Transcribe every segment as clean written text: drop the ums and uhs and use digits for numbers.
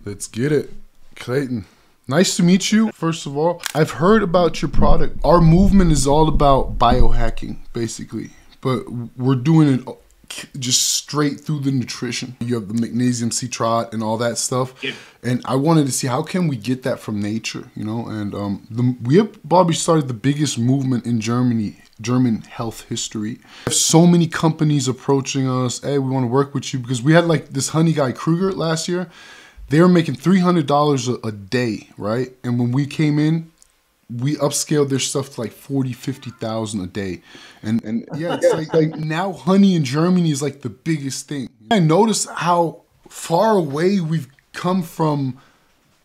Let's get it. Clayton, nice to meet you, first of all. I've heard about your product. Our movement is all about biohacking, basically. But we're doing it just straight through the nutrition. You have the magnesium citrate and all that stuff. Yeah. And I wanted to see how can we get that from nature, you know? And we have Bobby started the biggest movement in German health history. We have so many companies approaching us. Hey, we want to work with you because we had like this honey guy Kruger last year. They were making $300 a day, right? And when we came in, we upscaled their stuff to like 40, 50,000 a day. And yeah, it's like now honey in Germany is like the biggest thing. I noticed how far away we've come from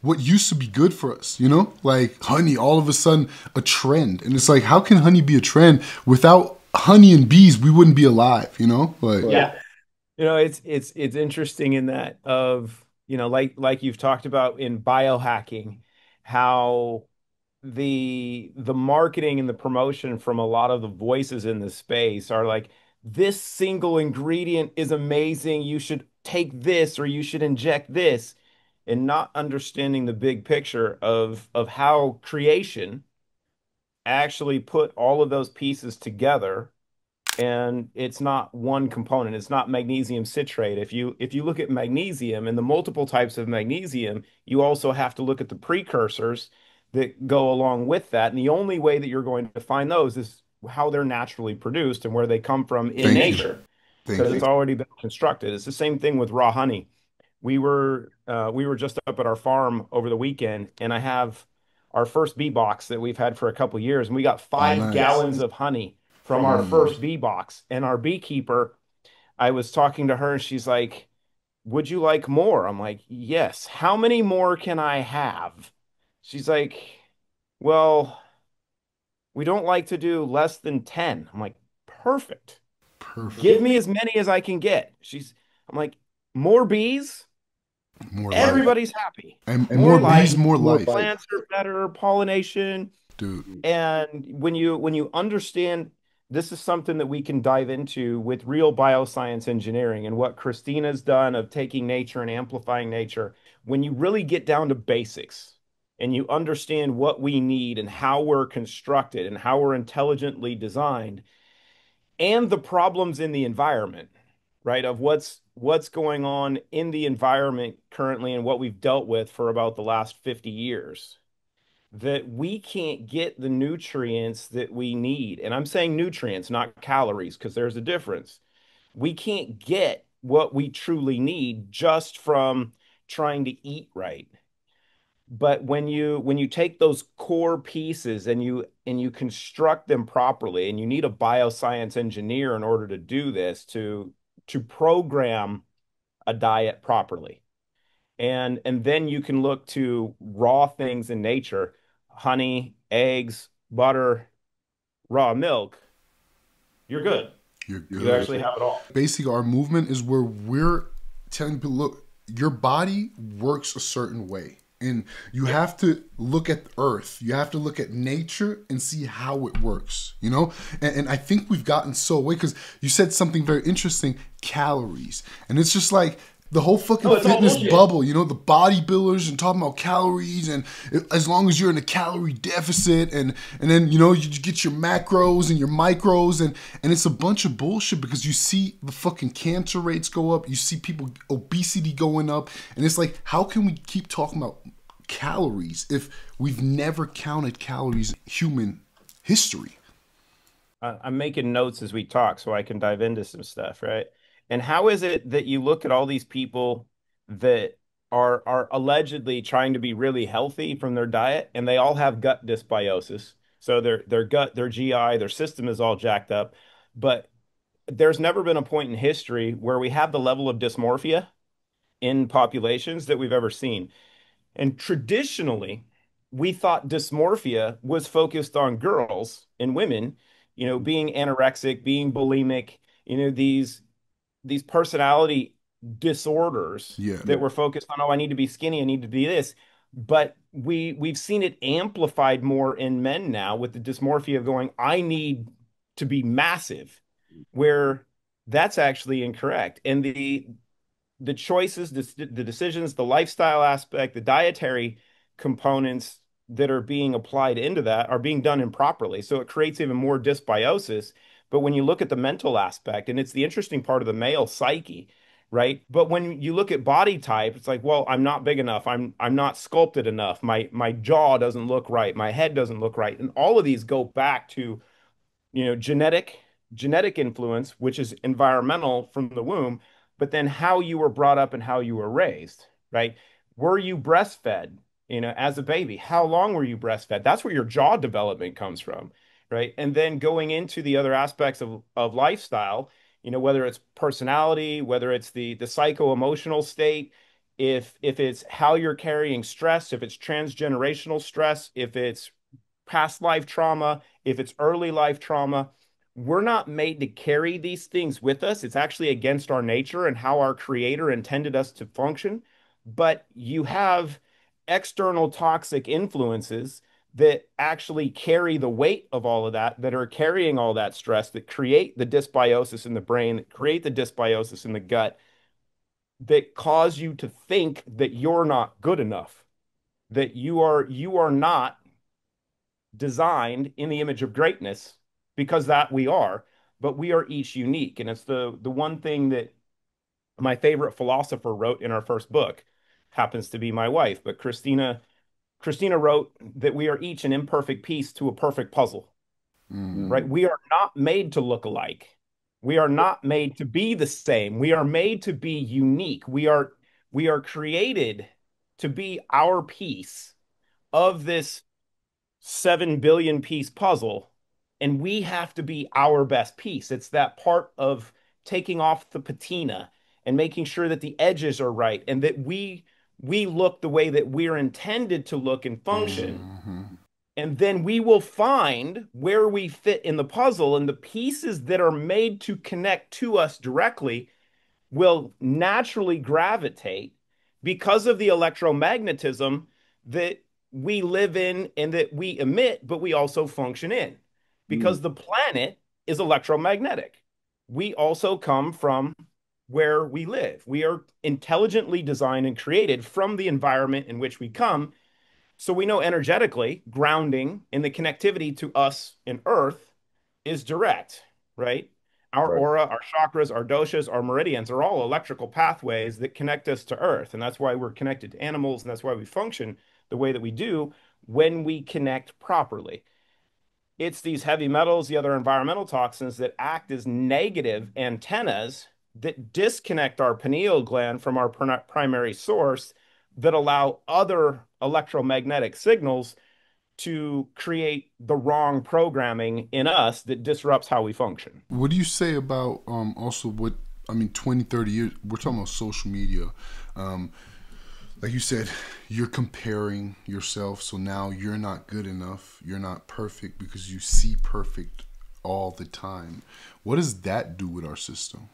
what used to be good for us, you know? Like honey, all of a sudden a trend. And it's like, how can honey be a trend? Without honey and bees, we wouldn't be alive, you know? Like, Yeah. It's interesting in that of, like you've talked about in biohacking, how the marketing and the promotion from a lot of the voices in the space are like, this single ingredient is amazing. You should take this or you should inject this, and not understanding the big picture of how creation actually put all of those pieces together. And it's not one component. It's not magnesium citrate. If you look at magnesium and the multiple types of magnesium, you also have to look at the precursors that go along with that. And the only way that you're going to find those is how they're naturally produced and where they come from in thank you. nature, Thank because you. it's already been constructed. It's the same thing with raw honey. We were just up at our farm over the weekend, and I have our first bee box that we've had for a couple years, and we got Oh, 5 gallons of honey from our first bee box. And our beekeeper, I was talking to her, and she's like, "Would you like more?" I'm like, "Yes." "How many more can I have?" She's like, "Well, we don't like to do less than 10." I'm like, "Perfect. Give Perfect. me as many as I can get." I'm like, "More bees? More life. Everybody's happy. And More more life, bees, more life. plants are better, pollination." Dude, And when you understand, this is something that we can dive into with real bioscience engineering and what Christina's done of taking nature and amplifying nature. When you really get down to basics and you understand what we need and how we're constructed and how we're intelligently designed, and the problems in the environment, right? Of what's going on in the environment currently and what we've dealt with for about the last 50 years, that we can't get the nutrients that we need. And I'm saying nutrients, not calories, because there's a difference. We can't get what we truly need just from trying to eat right. But when you take those core pieces and you construct them properly, and you need a bioscience engineer in order to do this, to program a diet properly. And then you can look to raw things in nature, honey, eggs, butter, raw milk. You're good. you're You good. actually have it all. Basically, our movement is where we're telling people, look, your body works a certain way. And you Yeah. have to look at the earth. You have to look at nature and see how it works, you know? And I think we've gotten so away because you said something very interesting, calories. And it's just like the whole fucking No, it's all fitness bullshit. bubble, you know, the bodybuilders and talking about calories and as long as you're in a calorie deficit and then, you know, you get your macros and your micros and it's a bunch of bullshit because you see the fucking cancer rates go up, you see people obesity going up, and it's like, how can we keep talking about calories if we've never counted calories in human history? I'm making notes as we talk so I can dive into some stuff, right? And how is it that you look at all these people that are allegedly trying to be really healthy from their diet, and they all have gut dysbiosis? So their gut, their GI, their system is all jacked up. But there's never been a point in history where we have the level of dysmorphia in populations that we've ever seen. And traditionally, we thought dysmorphia was focused on girls and women, being anorexic, being bulimic, these personality disorders Yeah. that were focused on, oh, I need to be skinny, I need to be this. But we've seen it amplified more in men now with the dysmorphia of going, I need to be massive, where that's actually incorrect. And the choices, the decisions, the lifestyle aspect, the dietary components that are being applied into that are being done improperly. So it creates even more dysbiosis. But when you look at the mental aspect, and it's the interesting part of the male psyche, right? But when you look at body type, it's like, well, I'm not big enough. I'm not sculpted enough. My jaw doesn't look right. My head doesn't look right. And all of these go back to genetic influence, which is environmental from the womb, but then how you were brought up and how you were raised, right? Were you breastfed, as a baby? How long were you breastfed? That's where your jaw development comes from, right? And then going into the other aspects of lifestyle, whether it's personality, whether it's the psycho-emotional state, if it's how you're carrying stress, if it's transgenerational stress, if it's past life trauma, if it's early life trauma, we're not made to carry these things with us. It's actually against our nature and how our creator intended us to function. But you have external toxic influences that actually carry the weight of all of that, that are carrying all that stress, that create the dysbiosis in the brain, that create the dysbiosis in the gut, that cause you to think that you're not good enough, that you are not designed in the image of greatness, because that we are, but we are each unique. And it's the one thing that my favorite philosopher wrote in our first book, happens to be my wife, but Christina wrote that we are each an imperfect piece to a perfect puzzle, right? We are not made to look alike. We are not made to be the same. We are made to be unique. We are created to be our piece of this 7 billion piece puzzle, and we have to be our best piece. It's that part of taking off the patina and making sure that the edges are right, and that we look the way that we're intended to look and function. Mm-hmm. And then we will find where we fit in the puzzle, and the pieces that are made to connect to us directly will naturally gravitate because of the electromagnetism that we live in and that we emit, but we also function in. Mm. Because the planet is electromagnetic. We also come from where we live. We are intelligently designed and created from the environment in which we come. So we know energetically, grounding and the connectivity to us and Earth is direct, right? Our Right. aura, our chakras, our doshas, our meridians are all electrical pathways that connect us to Earth. And that's why we're connected to animals, and that's why we function the way that we do when we connect properly. It's these heavy metals, the other environmental toxins that act as negative antennas that disconnect our pineal gland from our primary source, that allow other electromagnetic signals to create the wrong programming in us that disrupts how we function. What do you say about also what I mean 20, 30 years we're talking about social media. Um, like you said, you're comparing yourself, so now you're not good enough, you're not perfect because you see perfect all the time. What does that do with our system?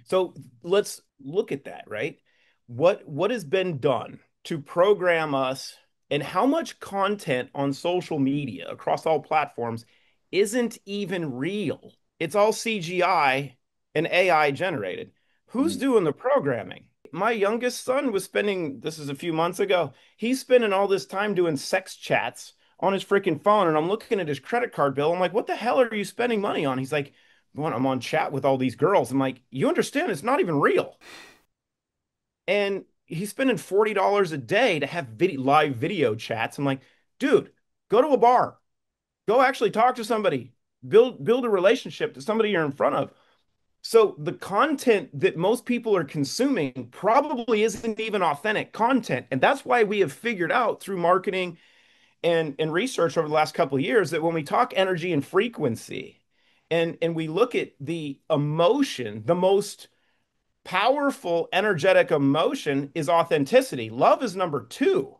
So let's look at that, right? What has been done to program us, and how much content on social media across all platforms isn't even real? It's all CGI and AI generated. Who's Mm. doing the programming? My youngest son was spending, this is a few months ago, he's spending all this time doing sex chats on his freaking phone. And I'm looking at his credit card bill. I'm like, what the hell are you spending money on? He's like, when I'm on chat with all these girls. I'm like, you understand it's not even real. And he's spending $40 a day to have live video chats. I'm like, dude, go to a bar, go actually talk to somebody, build a relationship to somebody you're in front of. So the content that most people are consuming probably isn't even authentic content. And that's why we have figured out through marketing and research over the last couple of years that when we talk energy and frequency, and we look at the emotion, the most powerful energetic emotion is authenticity. Love is number two.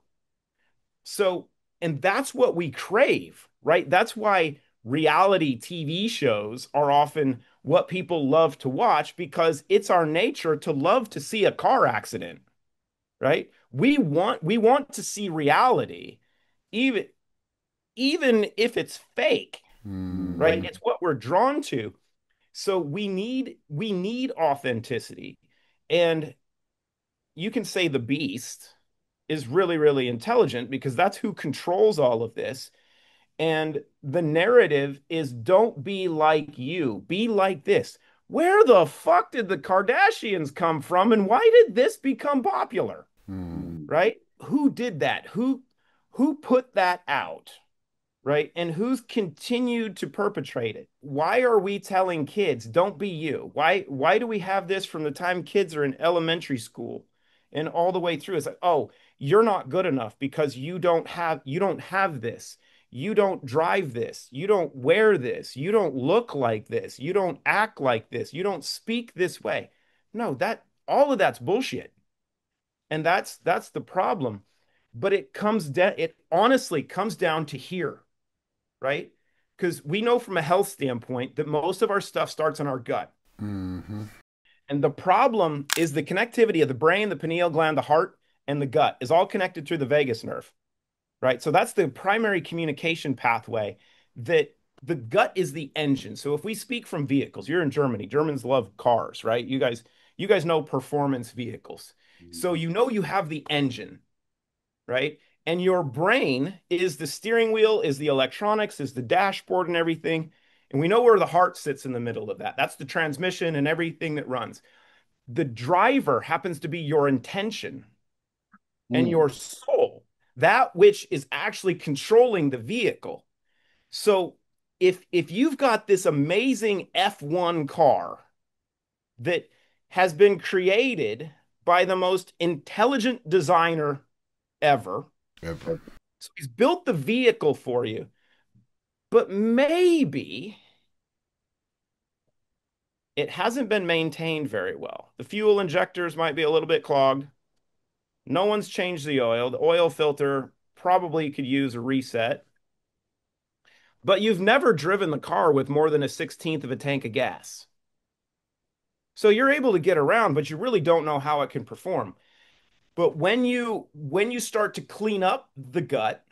So, and that's what we crave, right? That's why reality TV shows are often what people love to watch, because it's our nature to love to see a car accident, right? We want to see reality, even even if it's fake, right? Mm-hmm. Right. It's what we're drawn to. So we need authenticity. And you can say the beast is really, really intelligent because that's who controls all of this. And the narrative is don't be like you, be like this. Where the fuck did the Kardashians come from and why did this become popular? Mm. Right? Who did that? Who put that out? Right? And who's continued to perpetrate it? Why are we telling kids, don't be you? Why do we have this from the time kids are in elementary school and all the way through? It's like, oh, you're not good enough because you don't have this. You don't drive this. You don't wear this. You don't look like this. You don't act like this. You don't speak this way. No, that all of that's bullshit. And that's the problem. But it honestly comes down to here, right? Because we know from a health standpoint that most of our stuff starts in our gut. Hmm. And the problem is the connectivity of the brain, the pineal gland, the heart, and the gut is all connected through the vagus nerve, right? So that's the primary communication pathway that the gut is the engine. So if we speak from vehicles, you're in Germany. Germans love cars, right? You guys know performance vehicles. So you know you have the engine, right? And your brain is the steering wheel, is the electronics, is the dashboard and everything. And we know where the heart sits in the middle of that. That's the transmission and everything that runs. The driver happens to be your intention and Mm. your soul, that which is actually controlling the vehicle. So if you've got this amazing F1 car that has been created by the most intelligent designer ever, Ever. so he's built the vehicle for you, but maybe it hasn't been maintained very well. The fuel injectors might be a little bit clogged. No one's changed the oil. The oil filter probably could use a reset, but you've never driven the car with more than a 16th of a tank of gas. So you're able to get around, but you really don't know how it can perform. But when you start to clean up the gut,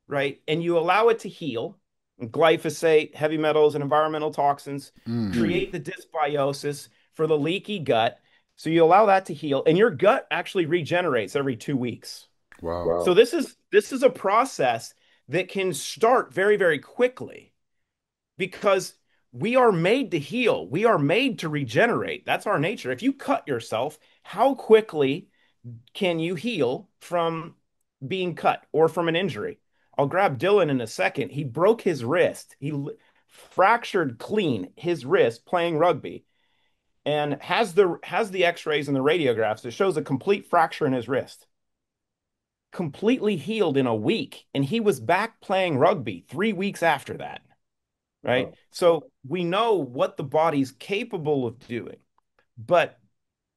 right? And you allow it to heal. Glyphosate, heavy metals, and environmental toxins Mm. create the dysbiosis for the leaky gut. So you allow that to heal, and your gut actually regenerates every 2 weeks. Wow. So this is a process that can start very, very quickly because we are made to heal. We are made to regenerate. That's our nature. If you cut yourself, how quickly can you heal from being cut or from an injury? I'll grab Dylan in a second. He broke his wrist. Fractured clean his wrist playing rugby and has the x-rays and the radiographs that shows a complete fracture in his wrist. Completely healed in a week and he was back playing rugby 3 weeks after that, right? So we know what the body's capable of doing, but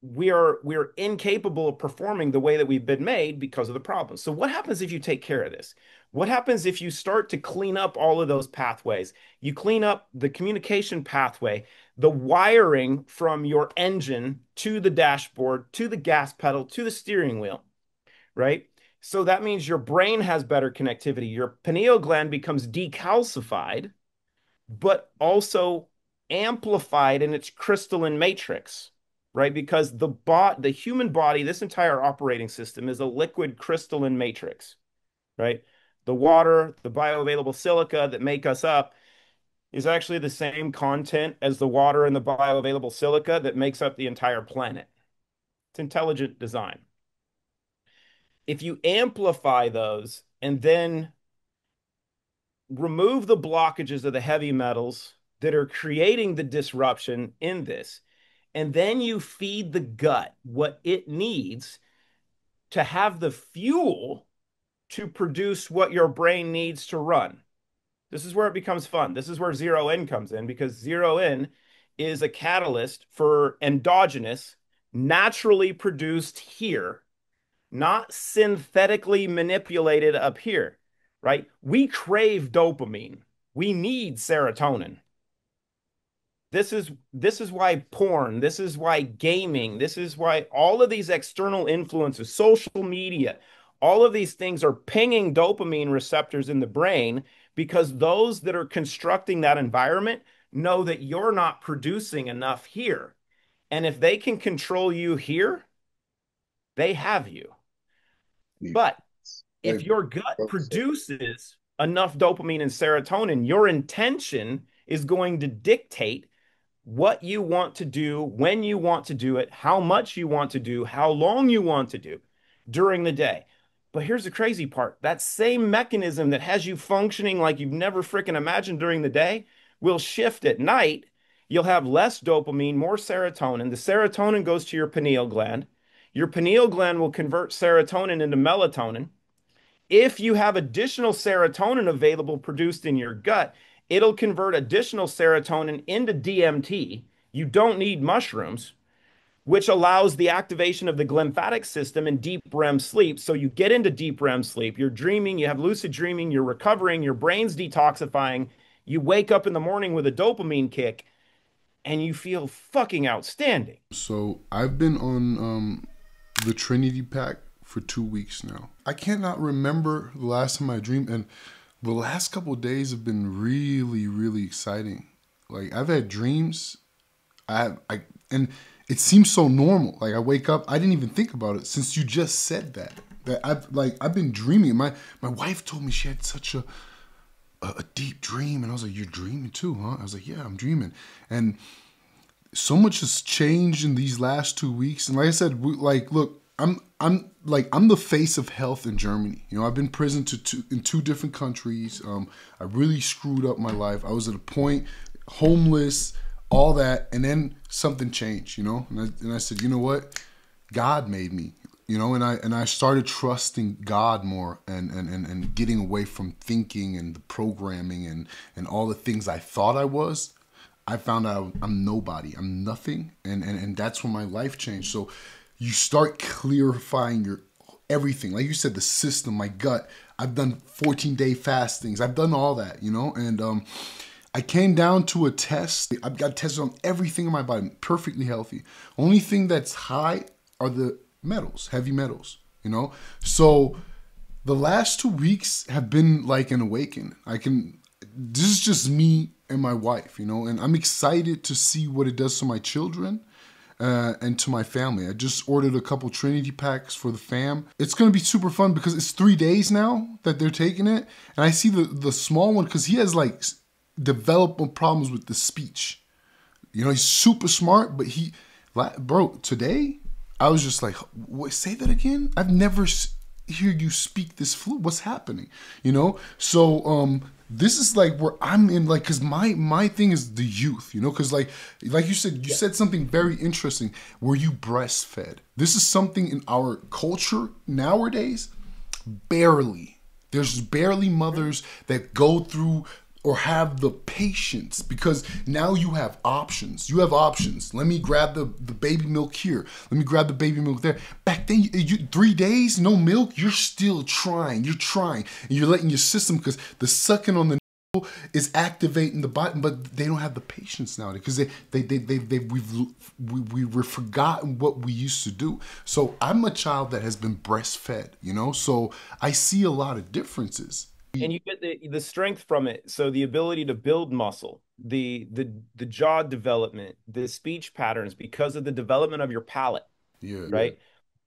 we're incapable of performing the way that we've been made because of the problems. So what happens if you take care of this? What happens if you start to clean up all of those pathways? You clean up the communication pathway, the wiring from your engine to the dashboard, to the gas pedal, to the steering wheel, right? So that means your brain has better connectivity. Your pineal gland becomes decalcified, but also amplified in its crystalline matrix, right? Because the human body, this entire operating system is a liquid crystalline matrix, right? The water, the bioavailable silica that make us up is actually the same content as the water and the bioavailable silica that makes up the entire planet. It's intelligent design. If you amplify those and then remove the blockages of the heavy metals that are creating the disruption in this, and then you feed the gut what it needs to have the fuel to produce what your brain needs to run. This is where it becomes fun. This is where zero in comes in because zero in is a catalyst for endogenous, naturally produced here, not synthetically manipulated up here, right? We crave dopamine. We need serotonin. This is why porn, this is why gaming, this is why all of these external influences, social media, all of these things are pinging dopamine receptors in the brain because those that are constructing that environment know that you're not producing enough here. And if they can control you here, they have you. Yeah. But if Very your gut well said. produces enough dopamine and serotonin, your intention is going to dictate what you want to do, when you want to do it, how much you want to do, how long you want to do during the day. But here's the crazy part. That same mechanism that has you functioning like you've never freaking imagined during the day will shift at night. You'll have less dopamine, more serotonin. The serotonin goes to your pineal gland. Your pineal gland will convert serotonin into melatonin. If you have additional serotonin available produced in your gut, it'll convert additional serotonin into DMT. You don't need mushrooms, which allows the activation of the glymphatic system in deep REM sleep. So you get into deep REM sleep, you're dreaming, you have lucid dreaming, you're recovering, your brain's detoxifying. You wake up in the morning with a dopamine kick and you feel fucking outstanding. So I've been on the Trinity Pack for 2 weeks now. I cannot remember the last time I dreamed, and the last couple of days have been really, really exciting. Like I've had dreams, and it seems so normal. Like I wake up, I didn't even think about it since you just said that. That I've been dreaming. My wife told me she had such a deep dream, and I was like, "You're dreaming too, huh?" I was like, "Yeah, I'm dreaming," and so much has changed in these last 2 weeks. And like I said, like, look, I'm the face of health in Germany. You know, I've been prison in two different countries. I really screwed up my life. I was at a point, homeless, all that, and then something changed. You know, and I said, you know what, God made me. You know, and I started trusting God more, and getting away from thinking and the programming and all the things I thought I was. I found out I'm nobody. I'm nothing. And that's when my life changed. So you start clarifying your everything. Like you said, the system, my gut. I've done 14-day fastings. I've done all that, you know? And I came down to a test. I've got tested on everything in my body, perfectly healthy. Only thing that's high are the metals, heavy metals, you know? So the last 2 weeks have been like an awakening. This is just me and my wife, you know, and I'm excited to see what it does to my children and to my family. I just ordered a couple Trinity packs for the fam. It's going to be super fun because it's 3 days now that they're taking it. And I see the small one because he has like development problems with the speech. You know, he's super smart, but bro, today I was just like, what, say that again? I've never hear you speak this fluent. What's happening? You know? So, this is like where I'm in, like, cause my thing is the youth, you know? Cause like you said, you said something very interesting where you breastfed. This is something in our culture nowadays, barely. There's barely mothers that go through or have the patience because now you have options. You have options. Let me grab the baby milk here. Let me grab the baby milk there. Back then, 3 days, no milk, you're still trying. You're trying. And you're letting your system, because the sucking on the is activating the button, but they don't have the patience now because we've forgotten what we used to do. So I'm a child that has been breastfed, you know, so I see a lot of differences. And you get the strength from it. So the ability to build muscle, the jaw development, the speech patterns because of the development of your palate, Yeah. right?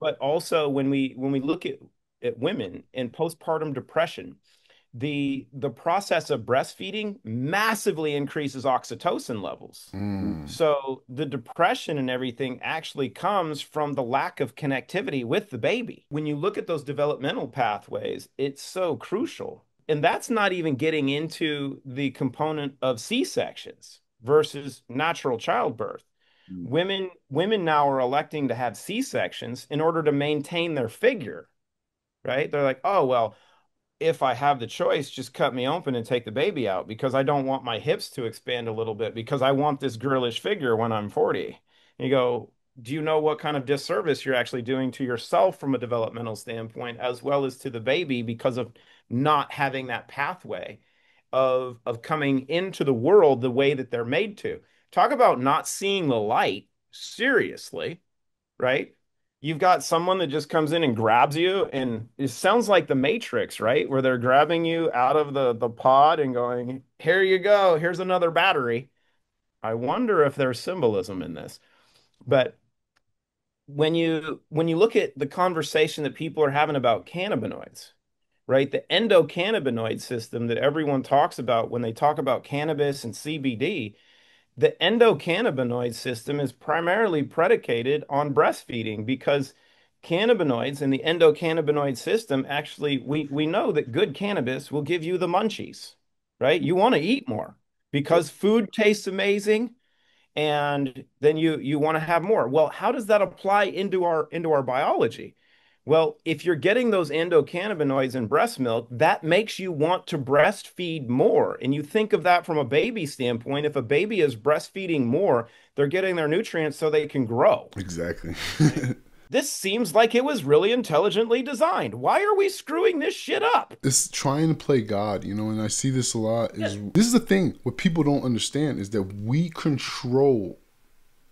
But also when we look at women in postpartum depression, the process of breastfeeding massively increases oxytocin levels. Mm. So the depression and everything actually comes from the lack of connectivity with the baby. When you look at those developmental pathways, it's so crucial. And that's not even getting into the component of C-sections versus natural childbirth. Women now are electing to have C-sections in order to maintain their figure, right? They're like, "Oh, well, if I have the choice, just cut me open and take the baby out because I don't want my hips to expand a little bit because I want this girlish figure when I'm 40." And you go, do you know what kind of disservice you're actually doing to yourself from a developmental standpoint, as well as to the baby because of not having that pathway of coming into the world the way that they're made to? Talk about not seeing the light seriously, right? You've got someone that just comes in and grabs you, and it sounds like the Matrix, right? Where they're grabbing you out of the pod and going, "Here you go. Here's another battery." I wonder if there's symbolism in this. But when you look at the conversation that people are having about cannabinoids, right? The endocannabinoid system that everyone talks about when they talk about cannabis and CBD, the endocannabinoid system is primarily predicated on breastfeeding because cannabinoids and the endocannabinoid system actually we know that good cannabis will give you the munchies, right? You want to eat more Yep. because food tastes amazing and then you want to have more. Well, how does that apply into our biology? Well, if you're getting those endocannabinoids in breast milk, that makes you want to breastfeed more. And you think of that from a baby standpoint. If a baby is breastfeeding more, they're getting their nutrients so they can grow. Exactly. This seems like it was really intelligently designed. Why are we screwing this shit up? It's trying to play God, you know, and I see this a lot. Yeah. Is this is the thing? What people don't understand is that we control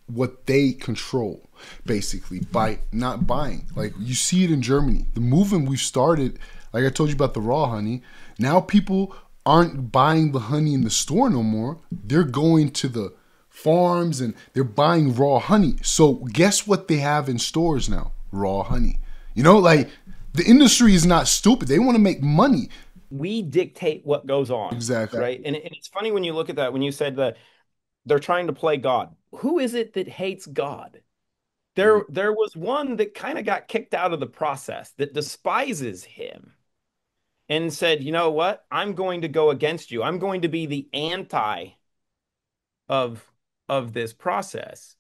what they control, basically, by not buying. Like you see it in Germany, the movement we've started. Like I told you about the raw honey. Now people aren't buying the honey in the store no more. They're going to the farms and they're buying raw honey. So guess what they have in stores now? Raw honey. You know, like the industry is not stupid. They want to make money. We dictate what goes on, Exactly. right? And it's funny when you look at that, when you said that they're trying to play God. Who is it that hates God? There was one that kind of got kicked out of the process that despises him and said, "You know what? I'm going to go against you. I'm going to be the anti of this process."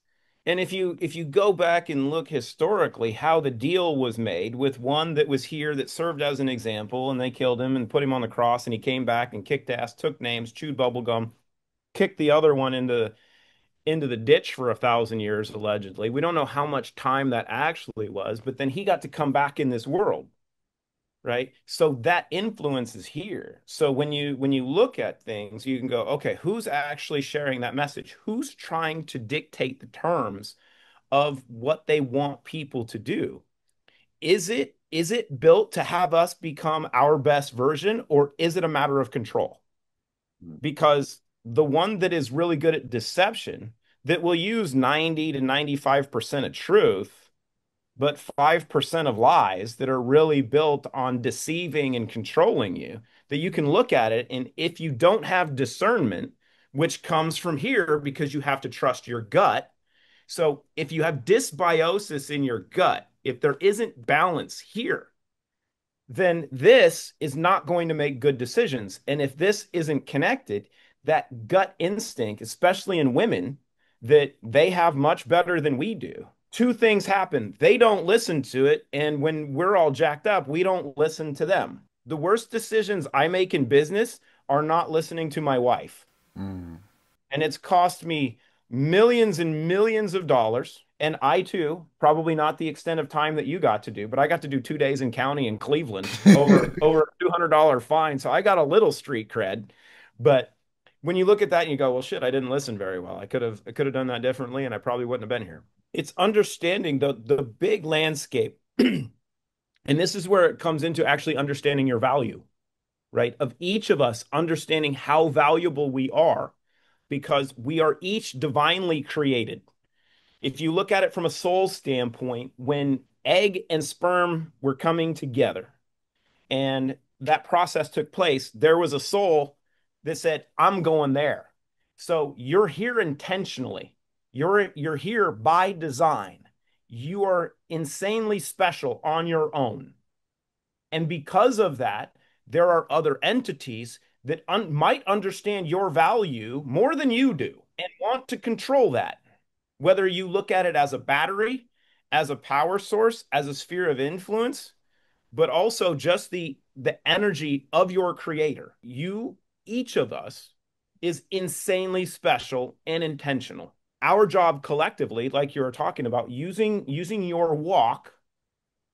And if you go back and look historically how the deal was made with one that was here that served as an example and they killed him and put him on the cross and he came back and kicked ass, took names, chewed bubble gum, kicked the other one into the ditch for 1,000 years, allegedly. We don't know how much time that actually was, but then he got to come back in this world, right? So that influence is here. So when you look at things, you can go, okay, who's actually sharing that message? Who's trying to dictate the terms of what they want people to do? Is it built to have us become our best version, or is it a matter of control? Because the one that is really good at deception that will use 90 to 95% of truth, but 5% of lies that are really built on deceiving and controlling you, that you can look at it. And if you don't have discernment, which comes from here because you have to trust your gut. So if you have dysbiosis in your gut, if there isn't balance here, then this is not going to make good decisions. And if this isn't connected, that gut instinct, especially in women, that they have much better than we do. Two things happen. They don't listen to it. And when we're all jacked up, we don't listen to them. The worst decisions I make in business are not listening to my wife. Mm. And it's cost me millions and millions of dollars. And I too, probably not the extent of time that you got to do, but I got to do 2 days in county in Cleveland over a $200 fine. So I got a little street cred. But when you look at that and you go, well, shit, I didn't listen very well. I could have done that differently, and I probably wouldn't have been here. It's understanding the big landscape. And this is where it comes into actually understanding your value, right? Of each of us understanding how valuable we are because we are each divinely created. If you look at it from a soul standpoint, when egg and sperm were coming together and that process took place, there was a soul that said, I'm going there. So you're here intentionally. You're here by design. You are insanely special on your own. And because of that, there are other entities that might understand your value more than you do and want to control that. Whether you look at it as a battery, as a power source, as a sphere of influence, but also just the energy of your creator. You, each of us, is insanely special and intentional. Our job collectively, like you were talking about, using your walk,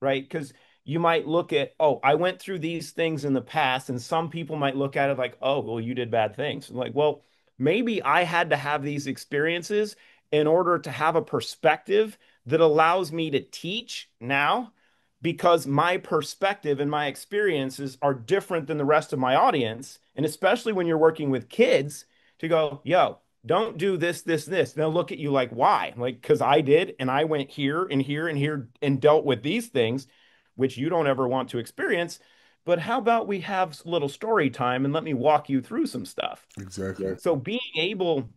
right? Because you might look at, oh, I went through these things in the past, and some people might look at it like, oh, well, you did bad things. Like, well, maybe I had to have these experiences in order to have a perspective that allows me to teach now because my perspective and my experiences are different than the rest of my audience. And especially when you're working with kids, to go, yo, don't do this, this, this. They'll look at you like, why? Like, because I did, and I went here and here and here and dealt with these things, which you don't ever want to experience. But how about we have a little story time and let me walk you through some stuff? Exactly. So being able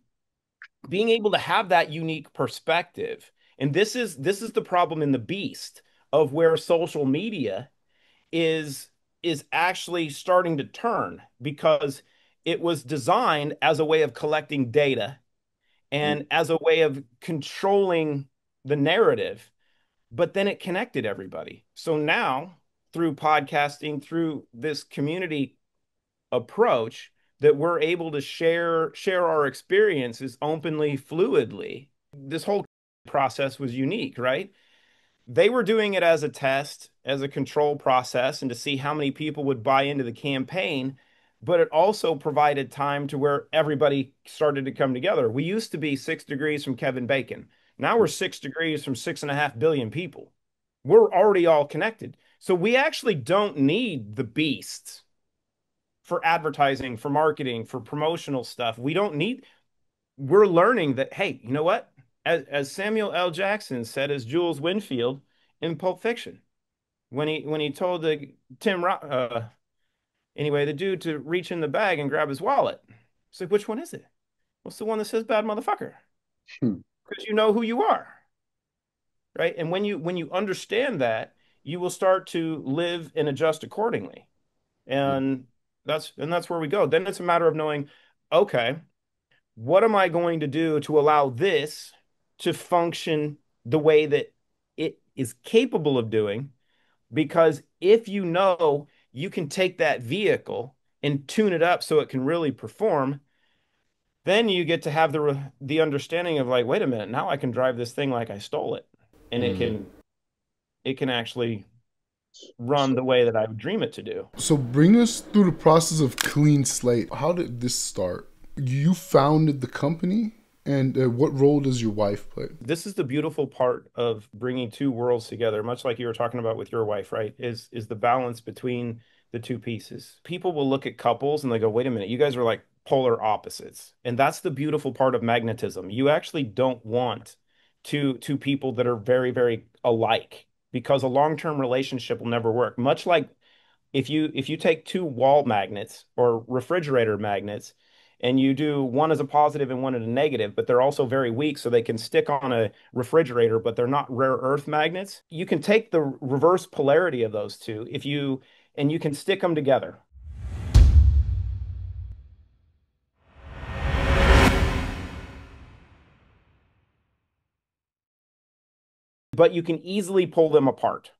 to have that unique perspective, and this is the problem in the beast of where social media is is actually starting to turn because it was designed as a way of collecting data and as a way of controlling the narrative, but then it connected everybody. So now, through podcasting, through this community approach, that we're able to share our experiences openly, fluidly. This whole process was unique, right? They were doing it as a test, as a control process, and to see how many people would buy into the campaign. But it also provided time to where everybody started to come together. We used to be 6 degrees from Kevin Bacon. Now we're 6 degrees from 6.5 billion people. We're already all connected. So we actually don't need the beasts for advertising, for marketing, for promotional stuff. We're learning that, hey, you know what? As Samuel L. Jackson said, as Jules Winfield in Pulp Fiction, when he told the anyway, the dude to reach in the bag and grab his wallet. It's like, which one is it? What's the one that says bad motherfucker? Hmm. Because you know who you are, right? And when you understand that, you will start to live and adjust accordingly. And that's where we go. Then it's a matter of knowing, okay, what am I going to do to allow this to function the way that it is capable of doing? Because if you know you can take that vehicle and tune it up so it can really perform, then you get to have the understanding of like, wait a minute, now I can drive this thing like I stole it, and it can actually run the way that I would dream it to do. So bring us through the process of clean slate. How did this start? You founded the company, and what role does your wife play? This is the beautiful part of bringing two worlds together, much like you were talking about with your wife, right? Is the balance between the two pieces. People will look at couples and they go, "Wait a minute, you guys are like polar opposites." And that's the beautiful part of magnetism. You actually don't want two people that are very, very alike because a long-term relationship will never work. Much like if you take two wall magnets or refrigerator magnets and you do one as a positive and one as a negative, but they're also very weak, so they can stick on a refrigerator, but they're not rare earth magnets. You can take the reverse polarity of those two if you and you can stick them together. But you can easily pull them apart,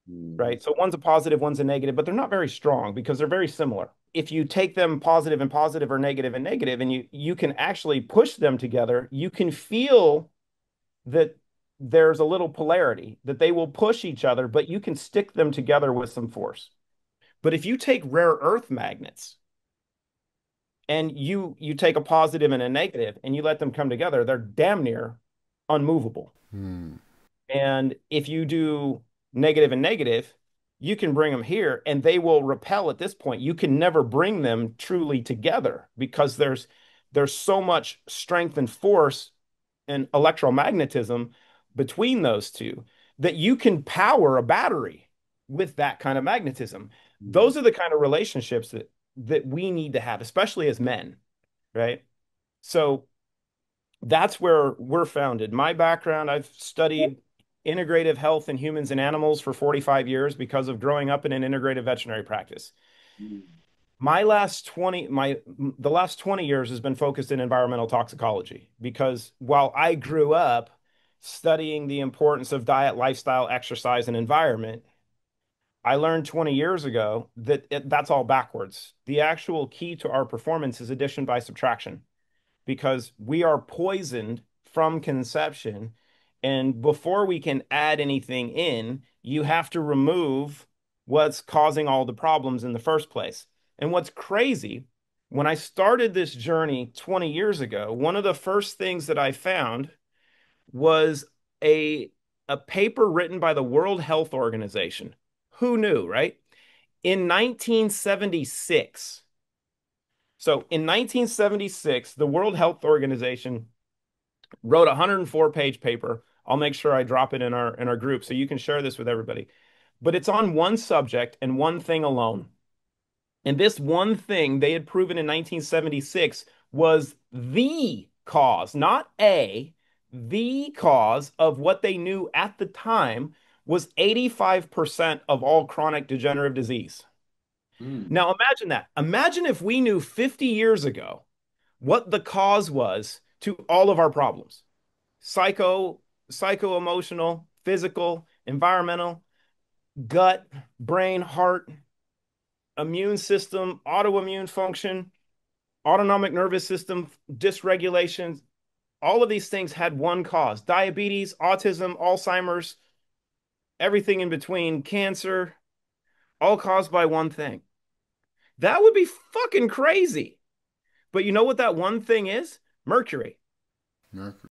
right? So one's a positive, one's a negative, but they're not very strong because they're very similar. If you take them positive and positive or negative and negative, and you can actually push them together, you can feel that there's a little polarity, that they will push each other, but you can stick them together with some force. But if you take rare earth magnets and you take a positive and a negative and you let them come together, they're damn near unmovable. Hmm. And if you do negative and negative, you can bring them here and they will repel at this point. You can never bring them truly together because there's so much strength and force and electromagnetism between those two that you can power a battery with that kind of magnetism. Those are the kind of relationships that we need to have, especially as men, right? So that's where we're founded. My background, I've studied integrative health in humans and animals for 45 years because of growing up in an integrative veterinary practice. The last 20 years has been focused in environmental toxicology because while I grew up studying the importance of diet, lifestyle, exercise, and environment, I learned 20 years ago that that's all backwards. The actual key to our performance is addition by subtraction because we are poisoned from conception. And before we can add anything in, you have to remove what's causing all the problems in the first place. And what's crazy, when I started this journey 20 years ago, one of the first things that I found was a, a paper written by the World Health Organization. Who knew, right? In 1976, So in 1976, the World Health Organization wrote a 104-page paper. I'll make sure I drop it in our group so you can share this with everybody. But it's on one subject and one thing alone. And this one thing they had proven in 1976 was the cause, not the cause of what they knew at the time was 85% of all chronic degenerative disease. Mm. Now imagine that. Imagine if we knew 50 years ago what the cause was to all of our problems. Psycho emotional, physical, environmental, gut, brain, heart, immune system, autoimmune function, autonomic nervous system dysregulation. All of these things had one cause: diabetes, autism, Alzheimer's, everything in between, cancer, all caused by one thing. That would be fucking crazy. But you know what that one thing is? Mercury. Mercury.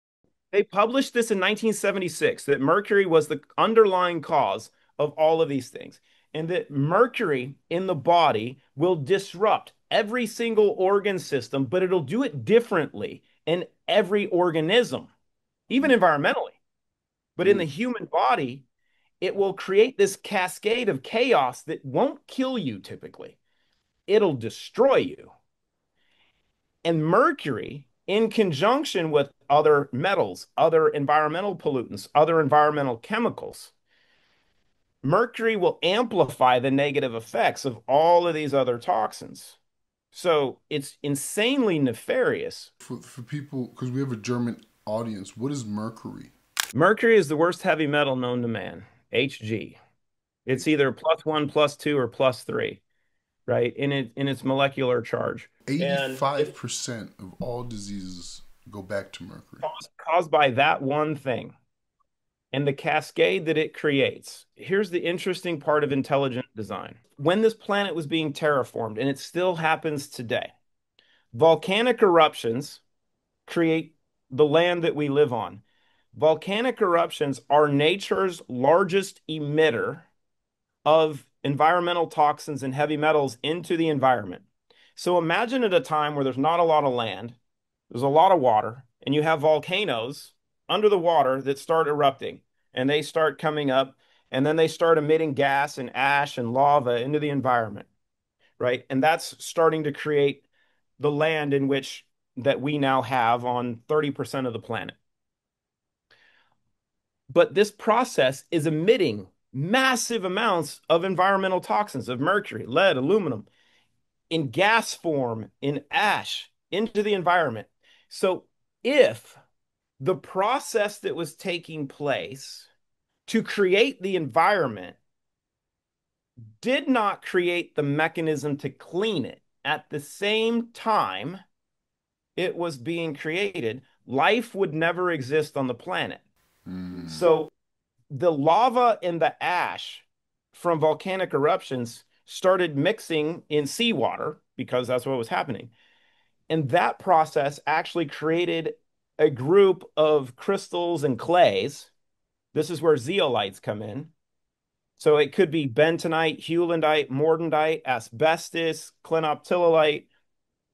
They published this in 1976 that mercury was the underlying cause of all of these things, and that mercury in the body will disrupt every single organ system, but it'll do it differently in every organism, even environmentally. But in Mm. the human body, it will create this cascade of chaos that won't kill you typically, it'll destroy you. And mercury, in conjunction with other metals, other environmental pollutants, other environmental chemicals, mercury will amplify the negative effects of all of these other toxins. So it's insanely nefarious. For people, because we have a German audience, what is mercury? Mercury is the worst heavy metal known to man, Hg. It's either +1, +2, or +3, right? In its molecular charge. And it's 85% of all diseases go back to mercury. caused by that one thing. And the cascade that it creates. Here's the interesting part of intelligent design. When this planet was being terraformed, and it still happens today, volcanic eruptions create the land that we live on. Volcanic eruptions are nature's largest emitter of environmental toxins and heavy metals into the environment. So imagine at a time where there's not a lot of land, there's a lot of water, and you have volcanoes under the water that start erupting and they start coming up, and then they start emitting gas and ash and lava into the environment, right? And that's starting to create the land in which that we now have on 30% of the planet. But this process is emitting massive amounts of environmental toxins of mercury, lead, aluminum in gas form, in ash, into the environment. So if the process that was taking place to create the environment did not create the mechanism to clean it at the same time it was being created, life would never exist on the planet. Mm. So the lava and the ash from volcanic eruptions started mixing in seawater because that's what was happening. And that process actually created a group of crystals and clays. This is where zeolites come in. So it could be bentonite, heulandite, mordandite, asbestos, clinoptilolite,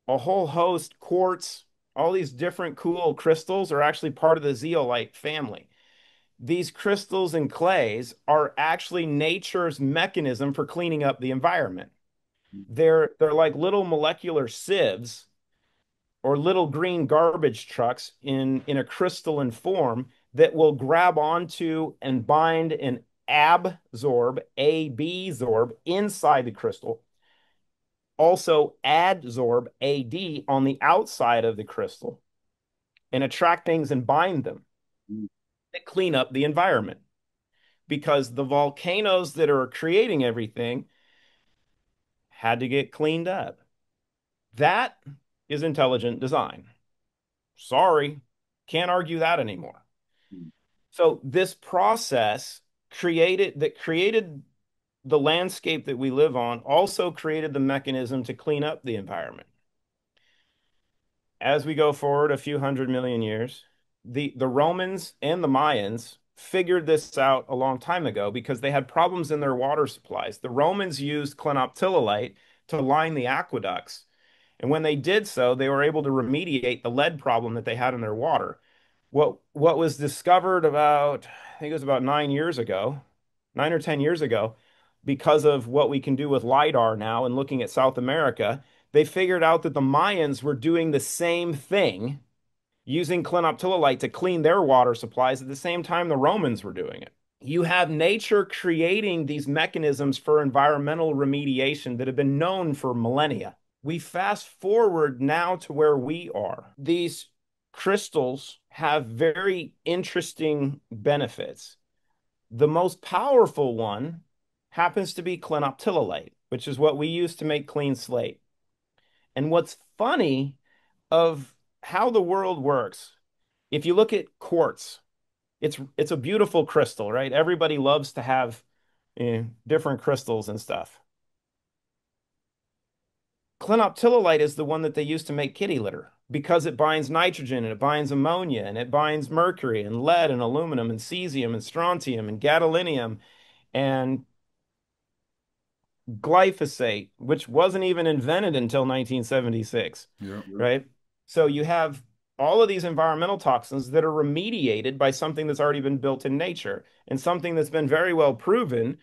a whole host, quartz, all these different cool crystals are actually part of the zeolite family. These crystals and clays are actually nature's mechanism for cleaning up the environment. They're like little molecular sieves or little green garbage trucks in a crystalline form that will grab onto and bind and absorb inside the crystal. Also adsorb AD on the outside of the crystal and attract things and bind them that clean up the environment, because the volcanoes that are creating everything had to get cleaned up. That is intelligent design. Sorry, can't argue that anymore. So this process created the landscape that we live on also created the mechanism to clean up the environment. As we go forward a few 100 million years, the Romans and the Mayans figured this out a long time ago because they had problems in their water supplies. The Romans used clinoptilolite to line the aqueducts, And when they did so, they were able to remediate the lead problem that they had in their water. What was discovered about, I think it was about 9 years ago, 9 or 10 years ago, because of what we can do with LIDAR now and looking at South America, they figured out that the Mayans were doing the same thing using clinoptilolite to clean their water supplies at the same time the Romans were doing it. You have nature creating these mechanisms for environmental remediation that have been known for millennia. We fast forward now to where we are. These crystals have very interesting benefits. The most powerful one happens to be clinoptilolate, which is what we use to make clean slate. And what's funny of how the world works, if you look at quartz, it's a beautiful crystal, right? Everybody loves to have different crystals and stuff. Clinoptilolite is the one that they use to make kitty litter because it binds nitrogen and it binds ammonia and it binds mercury and lead and aluminum and cesium and strontium and gadolinium and glyphosate, which wasn't even invented until 1976, Yeah. right? So you have all of these environmental toxins that are remediated by something that's already been built in nature and something that's been very well proven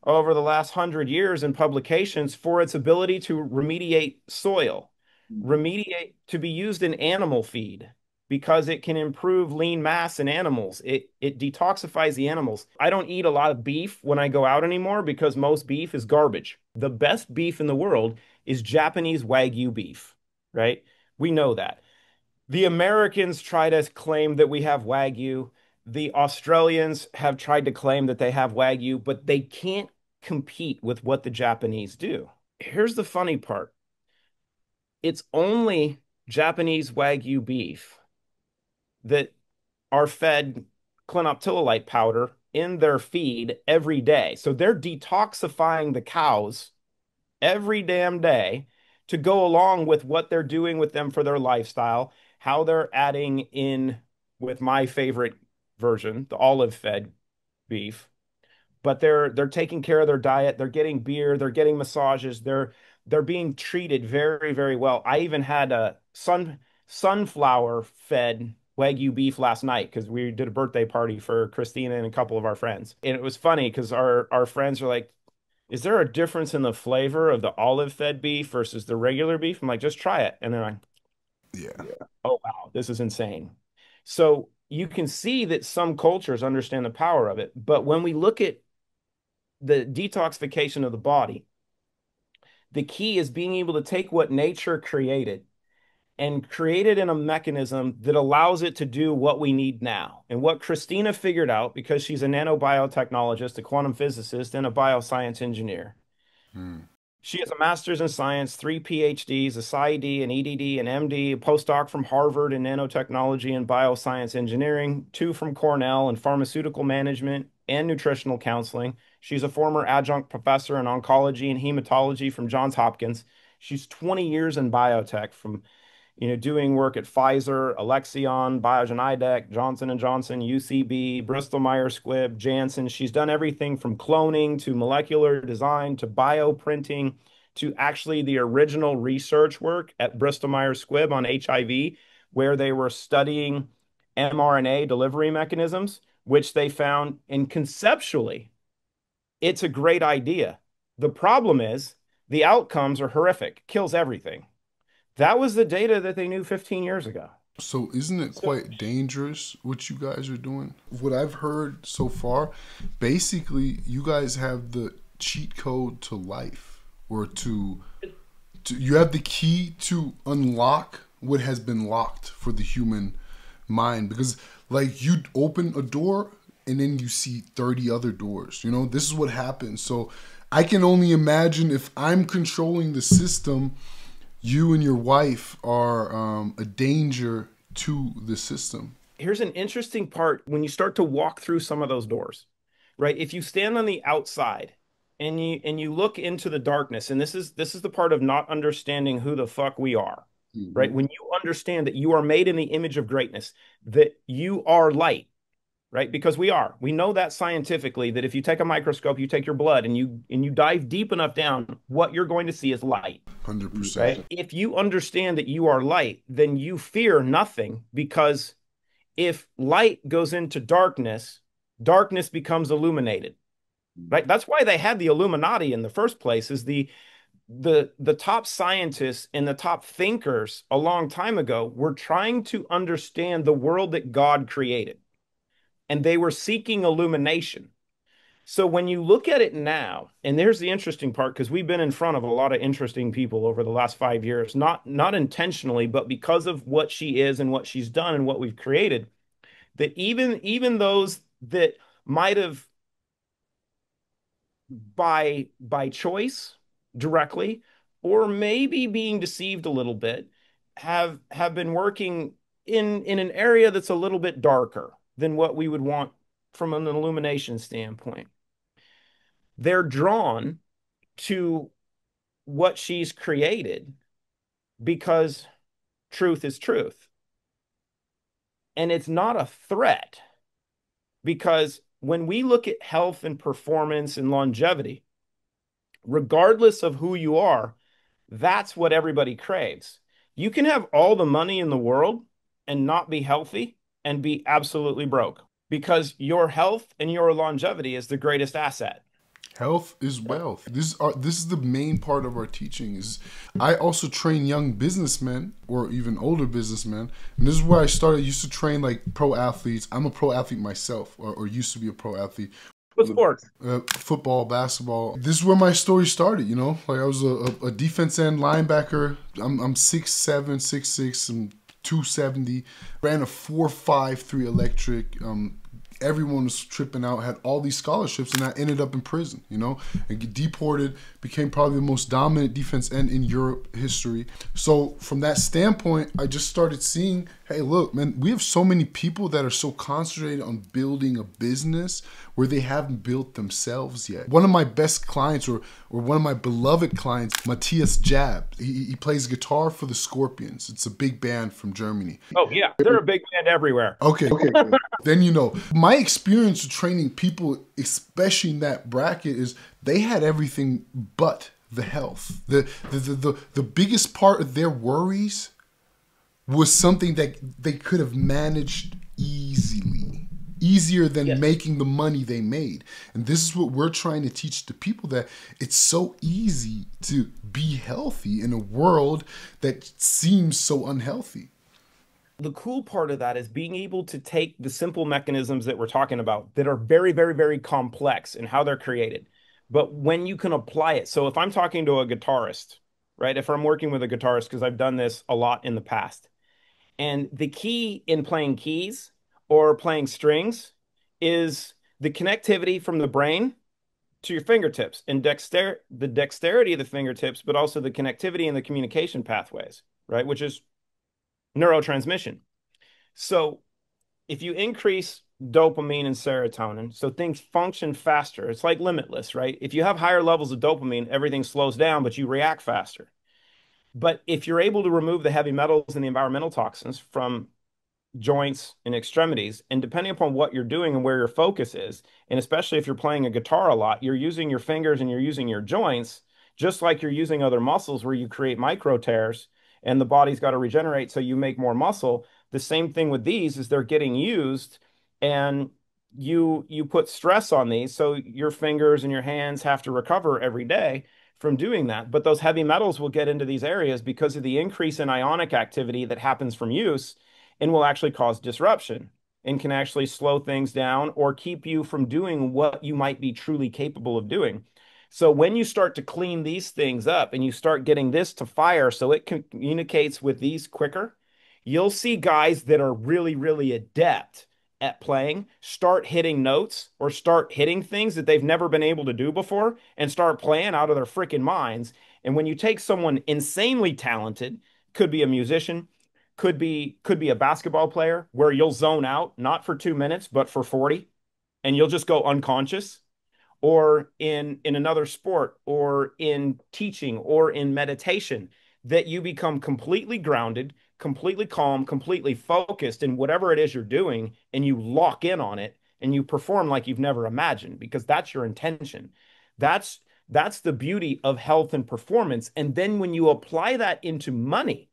over the last 100 years in publications for its ability to remediate soil, remediate to be used in animal feed because it can improve lean mass in animals. It detoxifies the animals. I don't eat a lot of beef when I go out anymore because most beef is garbage. The best beef in the world is Japanese Wagyu beef, right? We know that. The Americans try to claim that we have Wagyu. The Australians have tried to claim that they have Wagyu, but they can't compete with what the Japanese do. Here's the funny part. It's only Japanese Wagyu beef that are fed clinoptilolite powder in their feed every day. So they're detoxifying the cows every damn day to go along with what they're doing with them for their lifestyle, how they're adding in with my favorite version, the olive fed beef, but they're taking care of their diet, they're getting beer, they're getting massages, they're being treated very, very well. I even had a sunflower fed Wagyu beef last night because we did a birthday party for Christina and a couple of our friends. And it was funny because our friends are like, is there a difference in the flavor of the olive fed beef versus the regular beef? I'm like, just try it. And they're like, Yeah. oh, wow, this is insane. So you can see that some cultures understand the power of it. But when we look at the detoxification of the body, the key is being able to take what nature created and create it in a mechanism that allows it to do what we need now. And what Christina figured out, because she's a nanobiotechnologist, a quantum physicist, and a bioscience engineer. Mm. She has a master's in science, three PhDs, a PsyD, an EDD, an MD, a postdoc from Harvard in nanotechnology and bioscience engineering, two from Cornell in pharmaceutical management and nutritional counseling. She's a former adjunct professor in oncology and hematology from Johns Hopkins. She's 20 years in biotech from doing work at Pfizer, Alexion, Biogen Idec, Johnson and Johnson, UCB, Bristol Myers Squibb, Janssen. She's done everything from cloning to molecular design to bioprinting to actually the original research work at Bristol Myers Squibb on HIV, where they were studying mRNA delivery mechanisms, which they found, and conceptually, it's a great idea. The problem is the outcomes are horrific, kills everything. That was the data that they knew 15 years ago. So isn't it So quite dangerous what you guys are doing? What I've heard so far, basically you guys have the cheat code to life, or to you have the key to unlock what has been locked for the human mind, because like you open a door and then you see 30 other doors. This is what happens. So I can only imagine if I'm controlling the system, you and your wife are a danger to the system. here's an interesting part when you start to walk through some of those doors, right? If you stand on the outside and you look into the darkness, and this is the part of not understanding who the fuck we are, right? Mm-hmm. When you understand that you are made in the image of greatness, that you are light, right? Because we know that scientifically, that if you take a microscope, you take your blood and you dive deep enough down, what you're going to see is light, 100%. right? If you understand that you are light, then you fear nothing, because if light goes into darkness, darkness becomes illuminated, right? That's why they had the Illuminati in the first place, is the top scientists and the top thinkers a long time ago were trying to understand the world that God created, and they were seeking illumination. So when you look at it now, and there's the interesting part, because we've been in front of a lot of interesting people over the last 5 years, not intentionally, but because of what she is and what she's done and what we've created, that even those that might have by choice directly, or maybe being deceived a little bit, have been working in an area that's a little bit darker than what we would want from an illumination standpoint. They're drawn to what she's created because truth is truth. And it's not a threat, because when we look at health and performance and longevity, regardless of who you are, that's what everybody craves. You can have all the money in the world and not be healthy and be absolutely broke, because your health and your longevity is the greatest asset. Health is wealth. This is the main part of our teaching. Is I also train young businessmen or even older businessmen, and this is where I started. I used to train like pro athletes. I'm a pro athlete myself, or used to be a pro athlete. What sports? Football, basketball. This is where my story started. You know, like I was a defense end linebacker. I'm 6'7", 6'6", and 270. Ran a 4.53 electric. Everyone was tripping out, had all these scholarships, and I ended up in prison, you know, and get deported, became probably the most dominant defense end in Europe history. So from that standpoint, I just started seeing, hey, look, man, we have so many people that are so concentrated on building a business where they haven't built themselves yet. One of my best clients, or one of my beloved clients, Matthias Jab, he plays guitar for the Scorpions. It's a big band from Germany. Oh yeah, they're a big band everywhere. Okay. Then you know. My experience with training people, especially in that bracket, is they had everything but the health. The biggest part of their worries was something that they could have managed easily. Easier than Yes. making the money they made. And this is what we're trying to teach the people, that it's so easy to be healthy in a world that seems so unhealthy. The cool part of that is being able to take the simple mechanisms that we're talking about that are very, very, very complex in how they're created. But when you can apply it, so if I'm talking to a guitarist, right? If I'm working with a guitarist, because I've done this a lot in the past, and the key in playing keys or playing strings is the connectivity from the brain to your fingertips, and the dexterity of the fingertips, but also the connectivity and the communication pathways, right? Which is neurotransmission. So if you increase dopamine and serotonin, so things function faster, it's like limitless, right? If you have higher levels of dopamine, everything slows down, but you react faster. But if you're able to remove the heavy metals and the environmental toxins from joints and extremities, and depending upon what you're doing and where your focus is, and especially if you're playing a guitar a lot, you're using your fingers and you're using your joints, just like you're using other muscles where you create micro tears and the body's got to regenerate so you make more muscle. The same thing with these is they're getting used, and you put stress on these, so your fingers and your hands have to recover every day from doing that. But those heavy metals will get into these areas because of the increase in ionic activity that happens from use, and will actually cause disruption and can actually slow things down or keep you from doing what you might be truly capable of doing. So when you start to clean these things up and you start getting this to fire so it communicates with these quicker, you'll see guys that are really, really adept at playing start hitting notes or start hitting things that they've never been able to do before and start playing out of their freaking minds. And when you take someone insanely talented, could be a musician, could be a basketball player, where you'll zone out not for 2 minutes but for 40, and you'll just go unconscious, or in another sport or in teaching or in meditation, that you become completely grounded, completely calm, completely focused in whatever it is you're doing, and you lock in on it, and you perform like you've never imagined because that's your intention. That's that's the beauty of health and performance. And then when you apply that into money,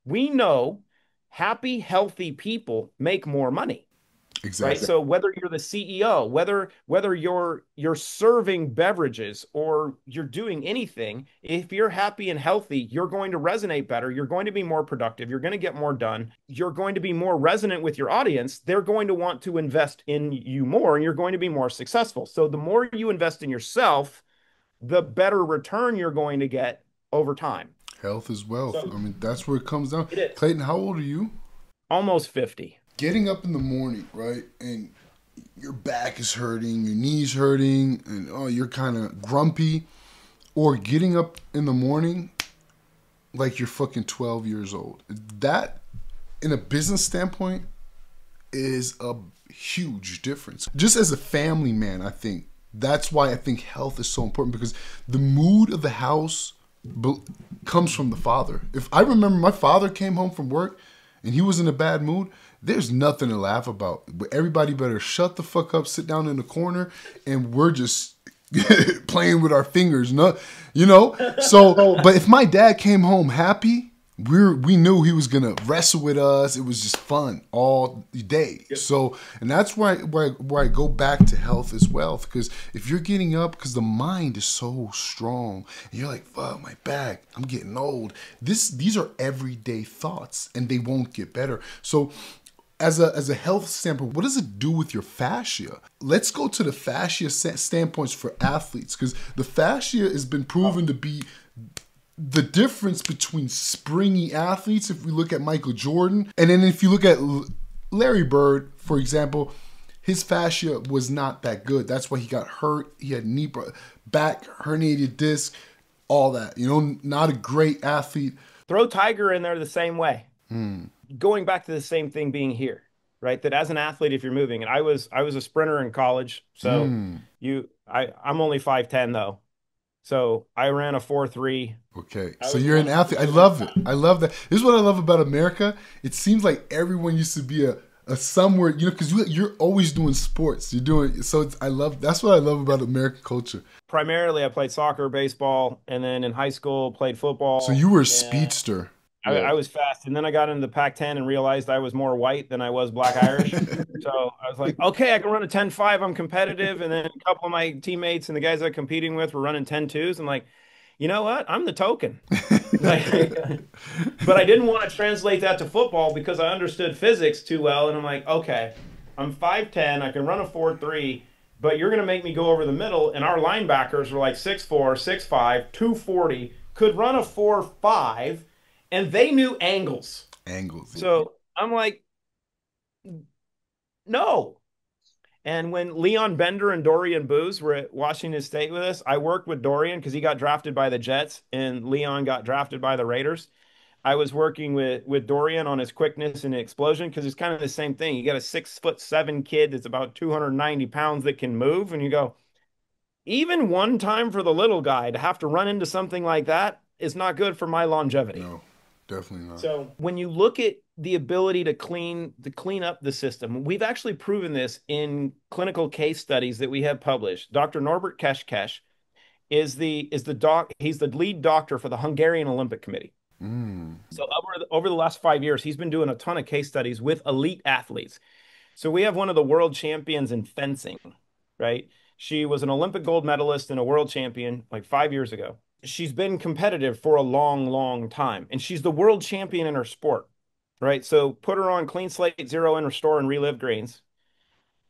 we know happy, healthy people make more money, right? Exactly. So whether you're the CEO, whether you're serving beverages or you're doing anything, if you're happy and healthy, you're going to resonate better, you're going to be more productive, you're going to get more done, you're going to be more resonant with your audience, they're going to want to invest in you more, and you're going to be more successful. So the more you invest in yourself, the better return you're going to get over time. Health is wealth. So I mean, that's where it comes down. it is Clayton, how old are you? almost 50. Getting up in the morning, right? And your back is hurting, your knees hurting, and oh, you're kind of grumpy. Or getting up in the morning like you're fucking 12 years old. That, in a business standpoint, is a huge difference. Just as a family man, I think that's why I think health is so important, because the mood of the house comes from the father. If I remember my father came home from work and he was in a bad mood, there's nothing to laugh about. Everybody better shut the fuck up, sit down in the corner, and we're just playing with our fingers, no, you know. So, but if my dad came home happy, we knew he was gonna wrestle with us. It was just fun all day. Yep. So, and that's why I go back to health as wealth, because if you're getting up, because the mind is so strong, and you're like, fuck my back, I'm getting old. These are everyday thoughts, and they won't get better. So, as a health standpoint, what does it do with your fascia? Let's go to the fascia standpoints for athletes, because the fascia has been proven to be the difference between springy athletes, if we look at Michael Jordan, and then if you look at Larry Bird, for example, his fascia was not that good. That's why he got hurt. He had back herniated disc, all that. You know, not a great athlete. Throw Tiger in there the same way. Going back to the same thing being here, right? That as an athlete, if you're moving, and I was a sprinter in college, so I'm only 5'10" though. So I ran a 4.3. Okay, so you're an athlete. I love it. I love that. This is what I love about America. It seems like everyone used to be a somewhere, you know, because you're always doing sports. You're doing so. That's what I love about American culture. Primarily, I played soccer, baseball, and then in high school played football. So you were a speedster. I was fast, and then I got into the Pac-10 and realized I was more white than I was Black Irish. So I was like, okay, I can run a 10.5. I'm competitive. And then a couple of my teammates and the guys I'm competing with were running 10.2s. I'm like, you know what? I'm the token. But I didn't want to translate that to football because I understood physics too well. And I'm like, okay, I'm 5'10". I can run a 4.3, but you're going to make me go over the middle. And our linebackers were like 6'4", 6'5", 240, could run a 4.5. And they knew angles. So I'm like, no. And when Leon Bender and Dorian Booz were at Washington State with us, I worked with Dorian because he got drafted by the Jets and Leon got drafted by the Raiders. I was working with Dorian on his quickness and explosion because it's kind of the same thing. You got a 6'7" kid that's about 290 pounds that can move, and you go, even one time for the little guy to have to run into something like that is not good for my longevity. No. Definitely not. So when you look at the ability to clean up the system, we've actually proven this in clinical case studies that we have published. Dr. Norbert Keshkesh is he's the lead doctor for the Hungarian Olympic Committee. So over the last 5 years, he's been doing a ton of case studies with elite athletes. So we have one of the world champions in fencing, right? She was an Olympic gold medalist and a world champion like 5 years ago. She's been competitive for a long, long time, and she's the world champion in her sport, right? So put her on clean slate, zero and restore and relive greens.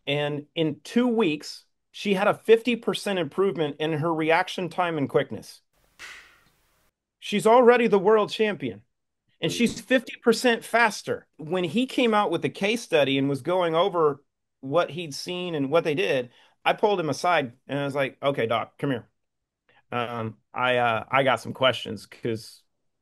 And in 2 weeks, she had a 50% improvement in her reaction time and quickness. She's already the world champion, and she's 50% faster. When he came out with the case study and was going over what he'd seen and what they did, I pulled him aside and I was like, okay, doc, come here. I got some questions because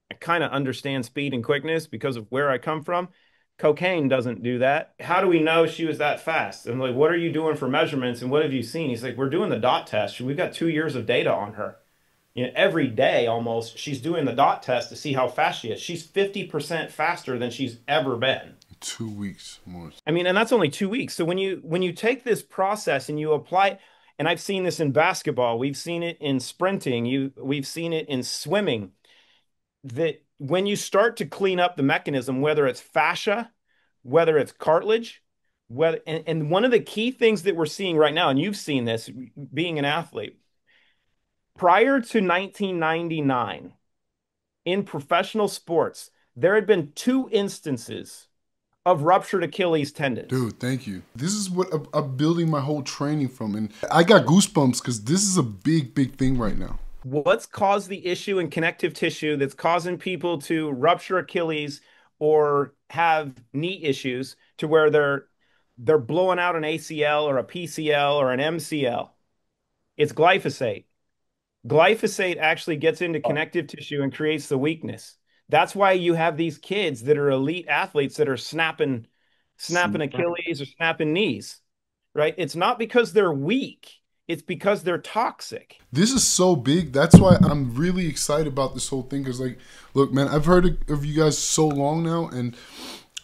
I kind of understand speed and quickness because of where I come from. Cocaine doesn't do that. How do we know she was that fast? And like, what are you doing for measurements and what have you seen? He's like, we're doing the dot test. We've got 2 years of data on her. You know, every day almost she's doing the dot test to see how fast she is. She's 50% faster than she's ever been. 2 weeks more. I mean, and that's only 2 weeks. So when you take this process and you apply, and I've seen this in basketball, we've seen it in sprinting, we've seen it in swimming, that when you start to clean up the mechanism, whether it's fascia, whether it's cartilage, whether and one of the key things that we're seeing right now, and you've seen this being an athlete, prior to 1999, in professional sports, there had been two instances of ruptured Achilles tendons. Dude, thank you. This is what I'm building my whole training from. And I got goosebumps because this is a big, big thing right now. What's caused the issue in connective tissue that's causing people to rupture Achilles or have knee issues to where they're blowing out an ACL or a PCL or an MCL? It's glyphosate. Glyphosate actually gets into connective tissue and creates the weakness. That's why you have these kids that are elite athletes that are snapping Achilles or snapping knees, right? It's not because they're weak. It's because they're toxic. This is so big. That's why I'm really excited about this whole thing. Because, like, look, man, I've heard of you guys so long now, and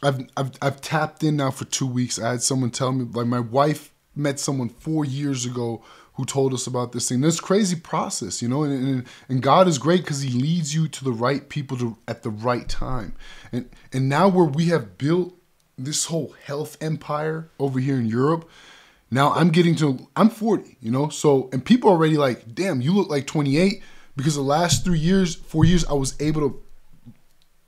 I've tapped in now for 2 weeks. I had someone tell me, like, my wife met someone 4 years ago who told us about this thing. This crazy process, you know, and God is great because he leads you to the right people at the right time. And now where we have built this whole health empire over here in Europe, now I'm 40, you know, so, and people are already like, damn, you look like 28, because the last 4 years, I was able to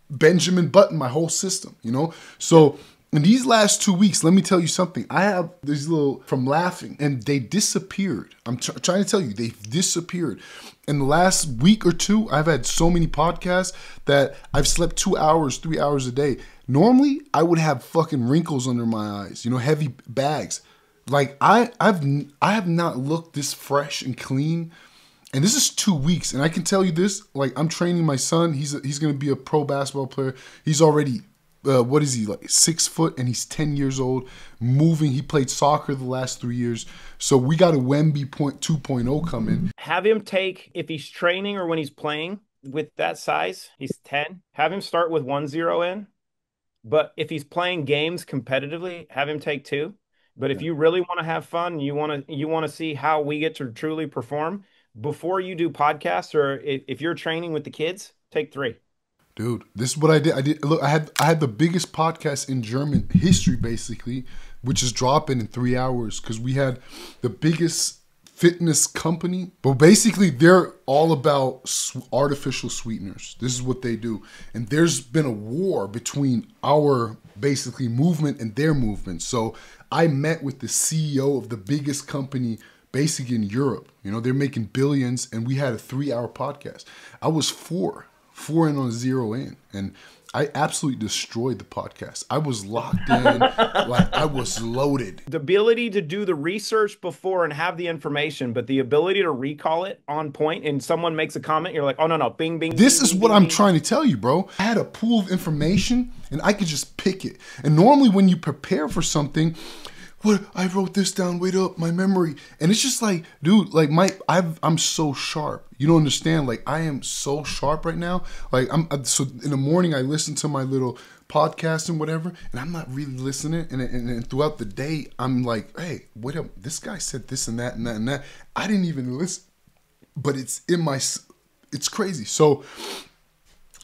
Benjamin Button my whole system, you know? So in these last 2 weeks, let me tell you something. I have these little, from laughing, and they disappeared. I'm trying to tell you, they've disappeared. In the last week or two, I've had so many podcasts that I've slept 2 hours, 3 hours a day. Normally, I would have fucking wrinkles under my eyes, you know, heavy bags. Like, I have not looked this fresh and clean. And this is 2 weeks. And I can tell you this, like, I'm training my son. He's going to be a pro basketball player. He's already, what is he, like 6 foot, and he's 10 years old, moving. He played soccer the last 3 years. So we got a Wemby 2.0 coming. Have him take, if he's training or when he's playing with that size, he's 10, have him start with 1-0 in. But if he's playing games competitively, have him take 2. But if you really want to have fun, you want to see how we get to truly perform, before you do podcasts, or if you're training with the kids, take 3. Dude, this is what I did. Look, I had the biggest podcast in German history, basically, which is dropping in 3 hours, because we had the biggest fitness company. But basically, they're all about artificial sweeteners. This is what they do. And there's been a war between our basically movement and their movement. So I met with the CEO of the biggest company basically in Europe. You know, they're making billions, and we had a 3-hour podcast. I was 4 in on 0 in, and I absolutely destroyed the podcast. I was locked in, like I was loaded. The ability to do the research before and have the information, but the ability to recall it on point, and someone makes a comment, you're like, oh, no, bing, bing. This bing, is bing, what bing, I'm bing. trying to tell you, bro. I had a pool of information, and I could just pick it. And normally when you prepare for something, what, I wrote this down, wait up, my memory. And it's just like, dude, like I'm so sharp. You don't understand. Like, I am so sharp right now. Like, so in the morning I listen to my little podcast and whatever, and I'm not really listening. And throughout the day, I'm like, hey, wait up, this guy said this and that and that and that. I didn't even listen, but it's crazy. So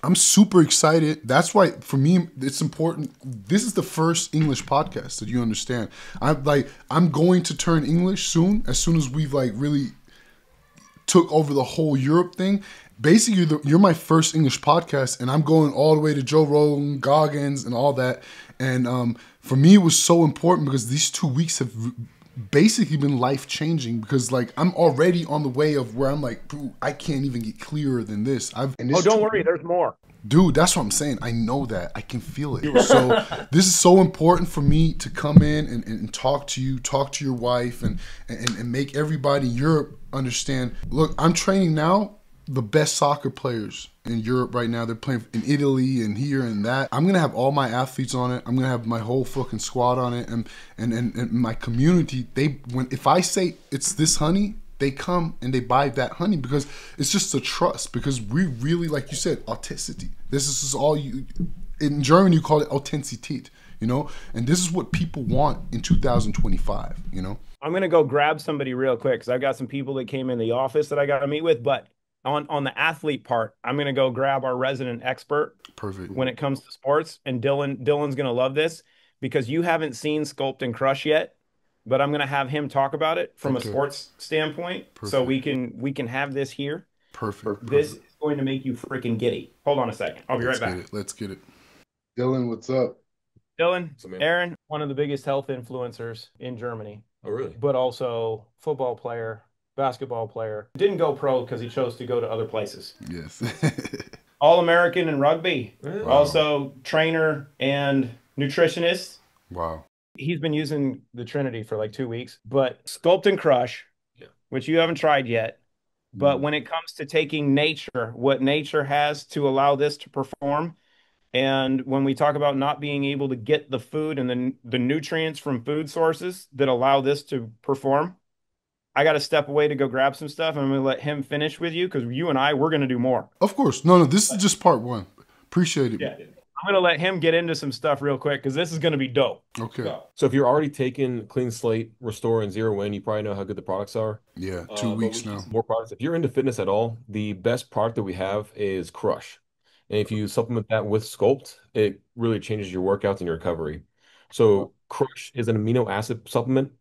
I'm super excited. That's why, for me, it's important. This is the first English podcast that you understand. I'm going to turn English soon as we've like really took over the whole Europe thing. Basically, you're my first English podcast, and I'm going all the way to Joe Rogan, Goggins, and all that. And for me, it was so important because these 2 weeks have basically been life-changing, because like I'm already on the way of where I'm like, I can't even get clearer than this. Don't worry, there's more. Dude, that's what I'm saying. I know that. I can feel it. So this is so important for me to come in and talk to you, talk to your wife, and make everybody in Europe understand. Look, I'm training now the best soccer players in Europe right now. They're playing in Italy and here and that. I'm gonna have all my athletes on it. I'm gonna have my whole fucking squad on it, and my community. If I say it's this honey, they come and they buy that honey, because it's just a trust. Because we really, like you said, authenticity. This is all you. In German, you call it Authentizität. you know? And this is what people want in 2025, you know? I'm gonna go grab somebody real quick because I've got some people that came in the office that I got to meet with. But on the athlete part, I'm gonna go grab our resident expert Perfect. when it comes to sports, and Dylan's gonna love this because you haven't seen Sculpt and Crush yet, but I'm gonna have him talk about it from a Okay. sports standpoint, so Perfect. we can have this here. Perfect. This Perfect. is going to make you freaking giddy. Hold on a second. I'll be Let's right get back. it. Let's get it. Dylan, what's up? Dylan, So, man. Aaron, one of the biggest health influencers in Germany, Oh, really? but also football player, basketball player. Didn't go pro because he chose to go to other places. Yes. All-American in rugby, Yeah. Wow. also trainer and nutritionist. Wow. He's been using the Trinity for like 2 weeks, but Sculpt and Crush, Yeah. which you haven't tried yet. But when it comes to taking nature, what nature has to allow this to perform, and when we talk about not being able to get the food and the nutrients from food sources that allow this to perform, I got to step away to go grab some stuff. And I'm going to let him finish with you because you and I, we're going to do more. Of course. No, no, this is just part one. Appreciate it. Yeah. I'm going to let him get into some stuff real quick because this is going to be dope. Okay. So if you're already taking Clean Slate, Restore, and Zero In, you probably know how good the products are. Yeah, But 2 weeks we now. use more products. If you're into fitness at all, the best product that we have is Crush. And if you supplement that with Sculpt, it really changes your workouts and your recovery. So Crush is an amino acid supplement.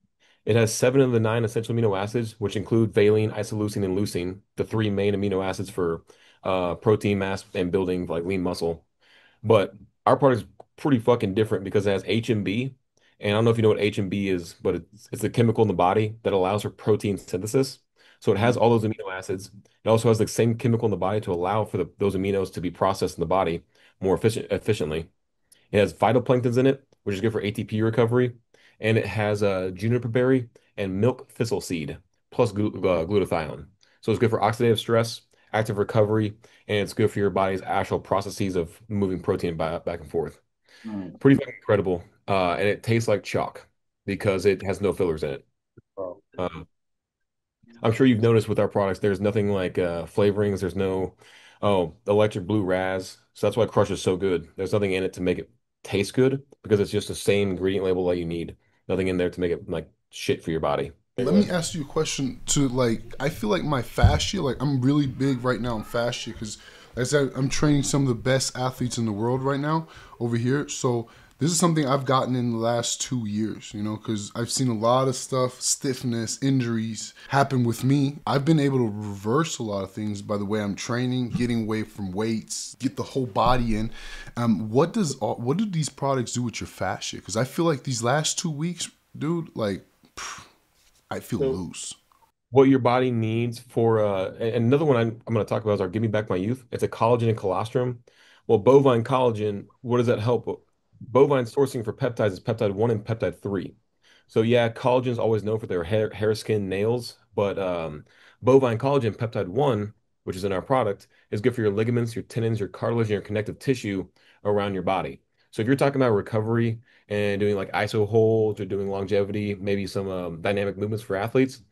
It has 7 of the 9 essential amino acids, which include valine, isoleucine, and leucine, the three main amino acids for protein mass and building like lean muscle. But our product is pretty fucking different because it has HMB. And I don't know if you know what HMB is, but it's a chemical in the body that allows for protein synthesis. So it has all those amino acids. It also has the same chemical in the body to allow for those aminos to be processed in the body more efficiently. It has phytoplanktons in it, which is good for ATP recovery. And it has juniper berry and milk thistle seed plus glutathione. So it's good for oxidative stress, active recovery, and it's good for your body's actual processes of moving protein back and forth. Pretty fucking incredible. And it tastes like chalk because it has no fillers in it. Uh, I'm sure you've noticed with our products, there's nothing like flavorings. There's no, oh, electric blue raz. So that's why Crush is so good. There's nothing in it to make it taste good because it's just the same ingredient label that you need. Nothing in there to make it like shit for your body. Let me ask you a question to like, I feel like my fascia, like I'm really big right now in fascia because like I said, I'm training some of the best athletes in the world right now over here. So this is something I've gotten in the last 2 years, you know, because I've seen a lot of stuff, stiffness, injuries happen with me. I've been able to reverse a lot of things by the way I'm training, getting away from weights, get the whole body in. What do these products do with your fascia? Because I feel like these last 2 weeks, dude, like I feel loose. What your body needs for and another one I'm going to talk about is our Give Me Back My Youth. It's a collagen and colostrum. Well, bovine collagen, what does that help? Bovine sourcing for peptides is peptide 1 and peptide 3. So yeah, collagen is always known for their hair, skin, nails, but bovine collagen peptide 1, which is in our product, is good for your ligaments, your tendons, your cartilage, and your connective tissue around your body. So if you're talking about recovery and doing like iso holds or doing longevity, maybe some dynamic movements for athletes,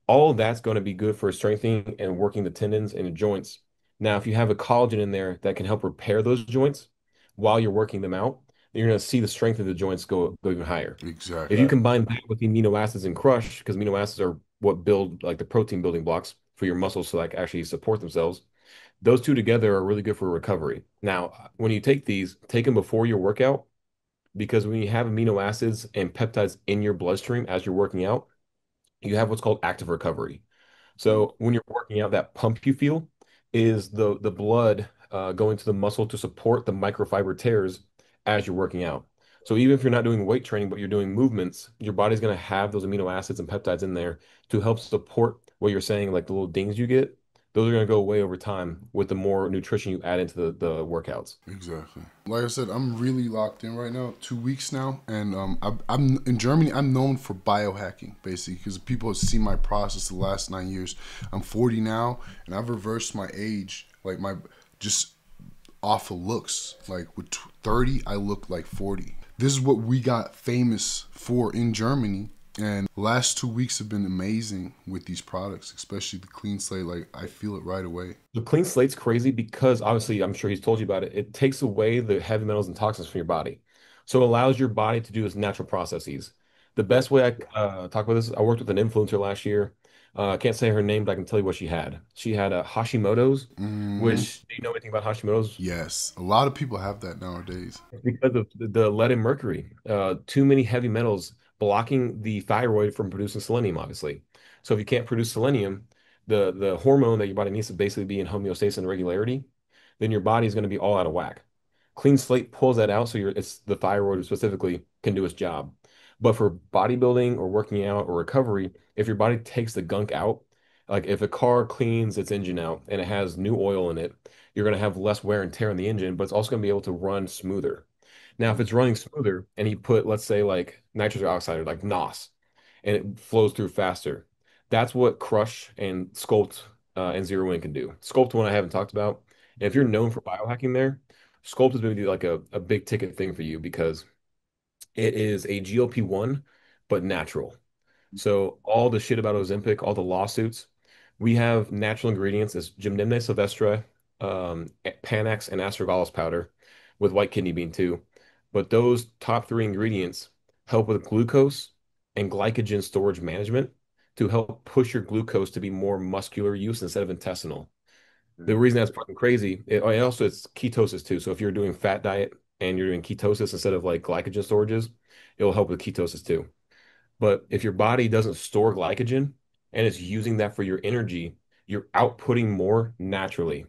all of that's going to be good for strengthening and working the tendons and the joints. Now, if you have a collagen in there that can help repair those joints while you're working them out, you're going to see the strength of the joints go even higher. If Exactly. you combine that with the amino acids in Crush, because amino acids are what build like the protein building blocks for your muscles to like actually support themselves, those two together are really good for recovery. Now, when you take these, take them before your workout, because when you have amino acids and peptides in your bloodstream as you're working out, you have what's called active recovery. So when you're working out, that pump you feel is the blood going to the muscle to support the microfiber tears as you're working out. So even if you're not doing weight training, but you're doing movements, your body's going to have those amino acids and peptides in there to help support what you're saying, like the little dings you get. Those are going to go away over time with the more nutrition you add into the workouts. Exactly. Like I said, I'm really locked in right now. 2 weeks now, and I'm in Germany. I'm known for biohacking, basically, because people have seen my process the last 9 years. I'm 40 now, and I've reversed my age, like my just off of looks. Like with 30, I look like 40. This is what we got famous for in Germany. And the last 2 weeks have been amazing with these products, especially the clean slate. Like I feel it right away. The clean slate's crazy because obviously, I'm sure he's told you about it. It takes away the heavy metals and toxins from your body. So it allows your body to do its natural processes. The best way I talk about this, I worked with an influencer last year. I can't say her name, but I can tell you what she had. She had a Hashimoto's, Hmm. which, do you know anything about Hashimoto's? Yes, a lot of people have that nowadays. Because of the lead and mercury. Too many heavy metals blocking the thyroid from producing selenium, obviously. So if you can't produce selenium, the hormone that your body needs to basically be in homeostasis and regularity, then your body is going to be all out of whack. Clean slate pulls that out, so it's the thyroid specifically can do its job. But for bodybuilding or working out or recovery, if your body takes the gunk out, like if a car cleans its engine out and it has new oil in it, you're going to have less wear and tear on the engine, but it's also going to be able to run smoother. Now, if it's running smoother and you put, let's say, like nitrous oxide or like NOS, and it flows through faster, that's what Crush and Sculpt and Zero In can do. Sculpt one I haven't talked about. And if you're known for biohacking there, Sculpt is maybe like a big ticket thing for you because it is a GLP-1, but natural. So all the shit about Ozempic, all the lawsuits, we have natural ingredients as Gymnema sylvestre, Panax, and astragalus powder with white kidney bean too. But those top three ingredients help with glucose and glycogen storage management to help push your glucose to be more muscular use instead of intestinal. The reason that's fucking crazy, it also it's ketosis too. So if you're doing fat diet and you're doing ketosis instead of like glycogen storages, it'll help with ketosis too. But if your body doesn't store glycogen and it's using that for your energy, you're outputting more naturally.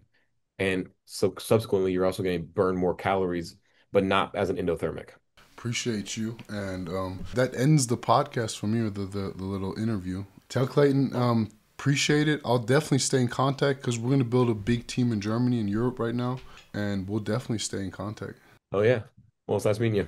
And so subsequently, you're also going to burn more calories, but not as an endothermic. Appreciate you. And that ends the podcast for me, or the little interview. Tell Clayton, appreciate it. I'll definitely stay in contact because we're going to build a big team in Germany and Europe right now. And we'll definitely stay in contact. Oh, yeah. Well, it's nice meeting you.